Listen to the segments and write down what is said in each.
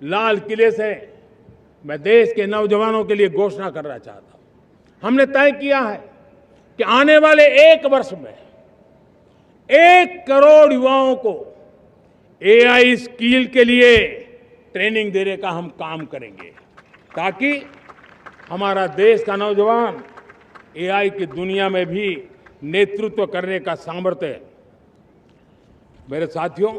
लाल किले से मैं देश के नौजवानों के लिए घोषणा करना चाहता हूं। हमने तय किया है कि आने वाले 1 वर्ष में 1 करोड़ युवाओं को एआई स्किल के लिए ट्रेनिंग देने का हम काम करेंगे, ताकि हमारा देश का नौजवान एआई की दुनिया में भी नेतृत्व करने का सामर्थ्य। मेरे साथियों,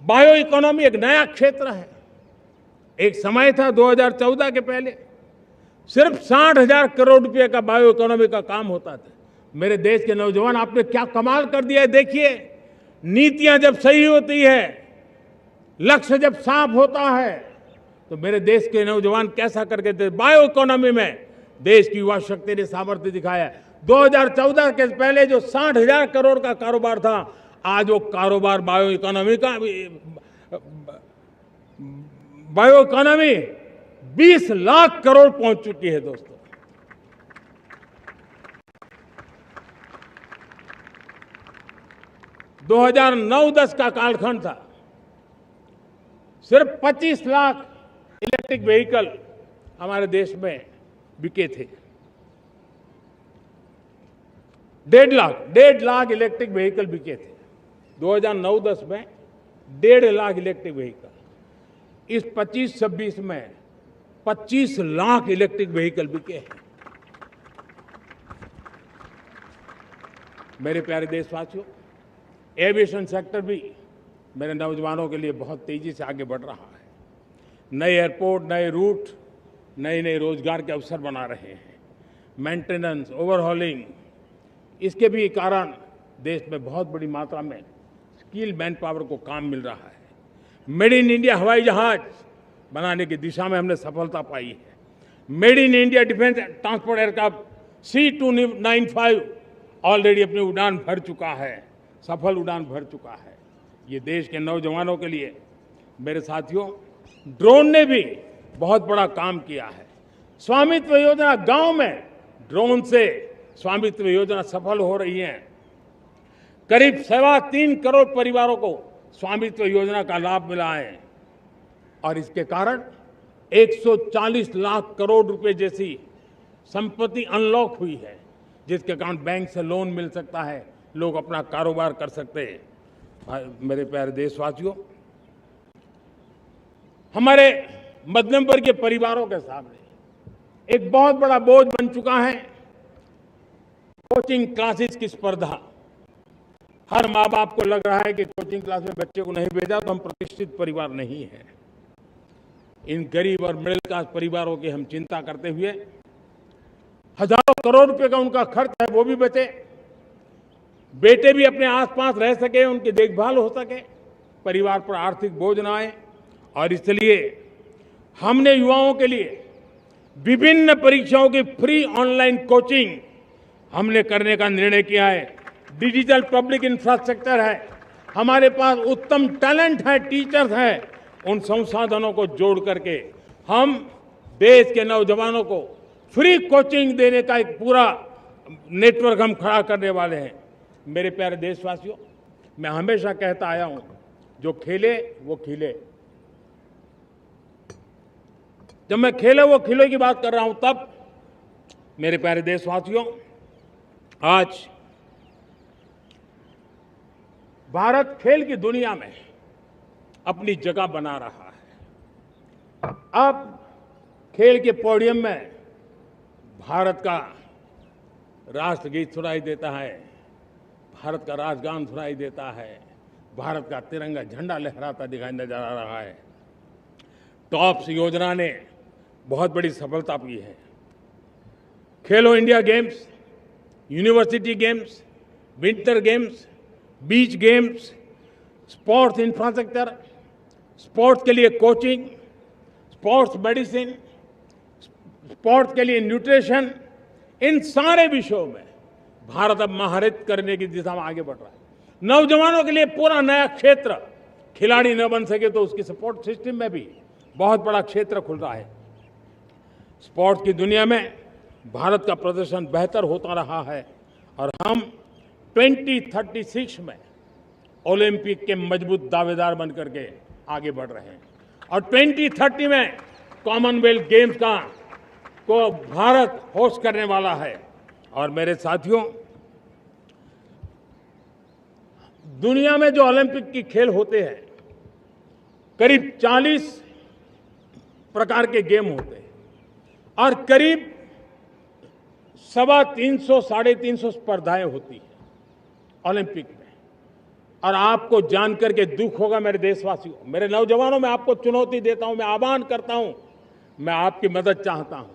बायो इकोनॉमी एक नया क्षेत्र है। एक समय था 2014 के पहले सिर्फ 60,000 करोड़ रुपए का बायो इकोनॉमी का काम होता था। मेरे देश के नौजवान, आपने क्या कमाल कर दिया है। देखिए, नीतियां जब सही होती है, लक्ष्य जब साफ होता है, तो मेरे देश के नौजवान कैसा करके थे। बायो इकोनॉमी में देश की युवा शक्ति ने सामर्थ्य दिखाया है। 2014 के पहले जो 60,000 करोड़ का कारोबार था, आज वो कारोबार बायो इकोनॉमी 20 लाख करोड़ पहुंच चुकी है। दोस्तों, दो 2009-10 का कालखंड था, सिर्फ 25 लाख इलेक्ट्रिक व्हीकल हमारे देश में बिके थे। 1.5 लाख इलेक्ट्रिक व्हीकल बिके थे 2009-10 में। 1.5 लाख इलेक्ट्रिक व्हीकल। इस 25-26 में 25 लाख इलेक्ट्रिक व्हीकल बिके हैं। मेरे प्यारे देशवासियों, एविएशन सेक्टर भी मेरे नौजवानों के लिए बहुत तेजी से आगे बढ़ रहा है। नए एयरपोर्ट, नए रूट, नए नए रोजगार के अवसर बना रहे हैं। मेंटेनेंस, ओवरहॉलिंग, इसके भी कारण देश में बहुत बड़ी मात्रा में स्किल मैन पावर को काम मिल रहा है। मेड इन इंडिया हवाई जहाज बनाने की दिशा में हमने सफलता पाई है। Made in India defence transport aircraft C295 already अपनी उड़ान भर चुका है, सफल उड़ान भर चुका है। ये देश के नौजवानों के लिए, मेरे साथियों, ड्रोन ने भी बहुत बड़ा काम किया है। स्वामित्व योजना, गांव में ड्रोन से स्वामित्व योजना सफल हो रही है। करीब 3.25 करोड़ परिवारों को स्वामित्व योजना का लाभ मिला है और इसके कारण 140 लाख करोड़ रुपए जैसी संपत्ति अनलॉक हुई है, जिसके कारण बैंक से लोन मिल सकता है, लोग अपना कारोबार कर सकते हैं। मेरे प्यारे देशवासियों, हमारे मध्यम वर्ग के परिवारों के सामने एक बहुत बड़ा बोझ बन चुका है कोचिंग क्लासेस की स्पर्धा। हर माँ बाप को लग रहा है कि कोचिंग क्लास में बच्चे को नहीं भेजा तो हम प्रतिष्ठित परिवार नहीं है। इन गरीब और मिडिल क्लास परिवारों की हम चिंता करते हुए हजारों करोड़ रुपए का उनका खर्च है, वो भी बचे, बेटे भी अपने आसपास रह सके, उनकी देखभाल हो सके, परिवार पर आर्थिक बोझ न आए। और इसलिए हमने युवाओं के लिए विभिन्न परीक्षाओं की फ्री ऑनलाइन कोचिंग हमने करने का निर्णय किया है। डिजिटल पब्लिक इंफ्रास्ट्रक्चर है, हमारे पास उत्तम टैलेंट है, टीचर्स हैं। उन संसाधनों को जोड़ करके हम देश के नौजवानों को फ्री कोचिंग देने का एक पूरा नेटवर्क हम खड़ा करने वाले हैं। मेरे प्यारे देशवासियों, मैं हमेशा कहता आया हूं, जो खेले वो खिले। जब मैं खेले वो खिले की बात कर रहा हूं, तब मेरे प्यारे देशवासियों, आज भारत खेल की दुनिया में अपनी जगह बना रहा है। अब खेल के पोडियम में भारत का राष्ट्रगीत सुनाई देता है, भारत का राष्ट्रगान सुनाई देता है, भारत का तिरंगा झंडा लहराता दिखाई नजर आ रहा है। टॉप्स योजना ने बहुत बड़ी सफलता पाई है। खेलो India games, university games, winter games, beach games, sports infrastructure, sports के लिए कोचिंग, स्पोर्ट्स मेडिसिन, स्पोर्ट्स के लिए न्यूट्रिशन, इन सारे विषयों में भारत अब महारत करने की दिशा में आगे बढ़ रहा है। नौजवानों के लिए पूरा नया क्षेत्र, खिलाड़ी न बन सके तो उसकी सपोर्ट सिस्टम में भी बहुत बड़ा क्षेत्र खुल रहा है। स्पोर्ट्स की दुनिया में भारत का प्रदर्शन बेहतर होता रहा है और हम 2036 में ओलंपिक के मजबूत दावेदार बनकर के आगे बढ़ रहे हैं। और 2030 में कॉमनवेल्थ गेम्स को भारत होस्ट करने वाला है। और मेरे साथियों, दुनिया में जो ओलंपिक की खेल होते हैं, करीब 40 प्रकार के गेम होते हैं और करीब 350 साढ़े 350 स्पर्धाएं होती हैं ओलंपिक में। और आपको जानकर के दुख होगा मेरे देशवासियों, मेरे नौजवानों, मैं आपको चुनौती देता हूं, मैं आह्वान करता हूं, मैं आपकी मदद चाहता हूं।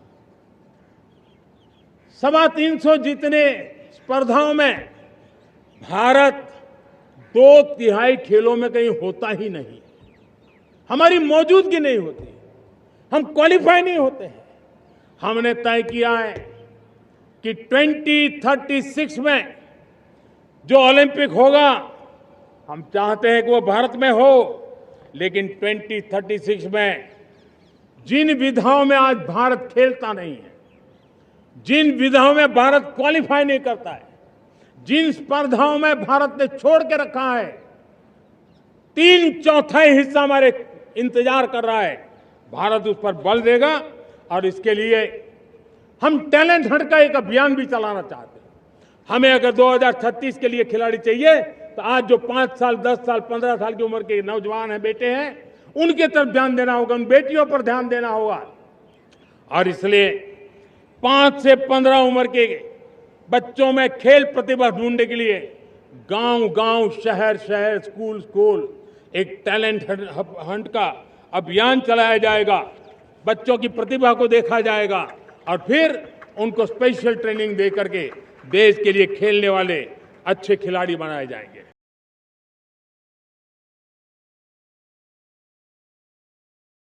350 जितने स्पर्धाओं में भारत 2/3 खेलों में कहीं होता ही नहीं, हमारी मौजूदगी नहीं होती, हम क्वालिफाई नहीं होते हैं। हमने तय किया है कि 2036 में जो ओलंपिक होगा, हम चाहते हैं कि वो भारत में हो, लेकिन 2036 में जिन विधाओं में आज भारत खेलता नहीं है, जिन विधाओं में भारत क्वालिफाई नहीं करता है, जिन स्पर्धाओं में भारत ने छोड़ के रखा है, 3/4 हिस्सा हमारे इंतजार कर रहा है, भारत उस पर बल देगा। और इसके लिए हम टैलेंट हंट का एक अभियान भी चलाना चाहते हैं। हमें अगर 2036 के लिए खिलाड़ी चाहिए, तो आज जो 5 साल, 10 साल, 15 साल की उम्र के नौजवान हैं, बेटे हैं, उनके तरफ ध्यान देना होगा, उन बेटियों पर ध्यान देना होगा। और इसलिए 5 से 15 उम्र के बच्चों में खेल प्रतिभा ढूंढने के लिए गांव-गांव, शहर-शहर, स्कूल-स्कूल एक टैलेंट हंट का अभियान चलाया जाएगा। बच्चों की प्रतिभा को देखा जाएगा और फिर उनको स्पेशल ट्रेनिंग दे करके देश के लिए खेलने वाले अच्छे खिलाड़ी बनाए जाएंगे।